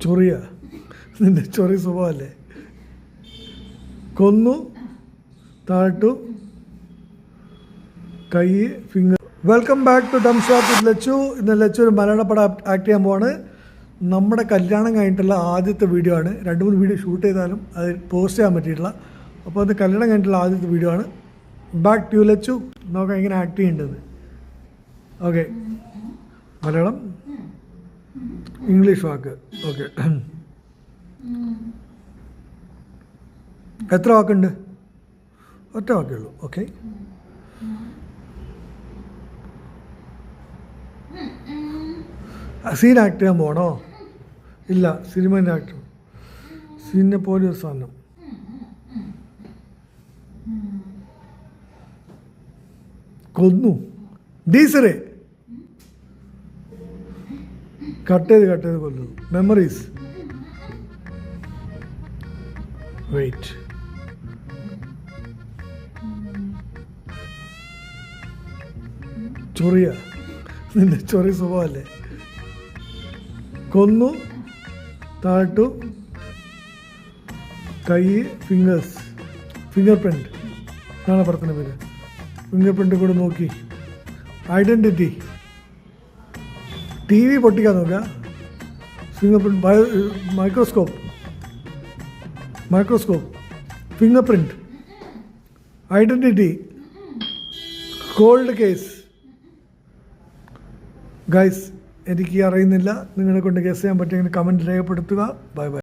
ചൊറിയ നിന്റെ ചൊറി സ്വഭാവമല്ലേ? കൊന്നു, താട്ടു, കൈ, finger. Welcome back to dum shop with Lachu. ഇന്ന് ലച്ചു ഒരു മലയാള പടം ആക്ട് ചെയ്യാൻ പോവാണ്. നമ്മുടെ കല്യാണം കഴിഞ്ഞിട്ടുള്ള ആദ്യത്തെ വീഡിയോ ആണ്. 2-3 വീഡിയോ ഷൂട്ട് ചെയ്താലും അത് പോസ്റ്റ് ചെയ്യാൻ പറ്റിയിട്ടില്ല. അപ്പോൾ അത് കല്യാണം കഴിഞ്ഞിട്ടുള്ള ആദ്യത്തെ വീഡിയോ ആണ്. Back to Lachu. നോക്കാം എങ്ങനെ ആക്ട് ചെയ്യേണ്ടത്. ഓക്കെ, മലയാളം, ഇംഗ്ലീഷ് വാക്ക്. ഓക്കെ, എത്ര വാക്കുണ്ട്? ഒറ്റ വാക്കേ ഉള്ളൂ. ഓക്കെ, സീൻ ആക്ട് ചെയ്യാൻ പോകണോ? ഇല്ല, സിനിമേൻ്റെ ആക്ടർ. സീനിനെ പോലെ ഒരു സാധനം. കൊന്നു, ഡീസറെ കട്ട് ചെയ്ത് കൊല്ലുന്നു. മെമ്മറീസ്, വെയിറ്റ്, ചൊറിയ നിന്റെ ചൊറി സ്വഭാവമല്ലേ? കൊന്നു, താട്ടു, കൈ, ഫിംഗേഴ്സ്, ഫിംഗർ പ്രിൻറ്റ് എന്നാണ് പടത്തിൻ്റെ പേര്. ഫിംഗർ പ്രിൻ്റ് കൂടെ നോക്കി. ഐഡൻറ്റിറ്റി, ടി വി പൊട്ടിക്കാൻ നോക്കുക. Fingerprint, microscope, fingerprint, identity, cold case. Guys, എനിക്ക് അറിയുന്നില്ല. നിങ്ങളെ കൊണ്ട് ഗസ് ചെയ്യാൻ പറ്റുമെങ്കിൽ കമൻറ്റ് രേഖപ്പെടുത്തുക. Bye by.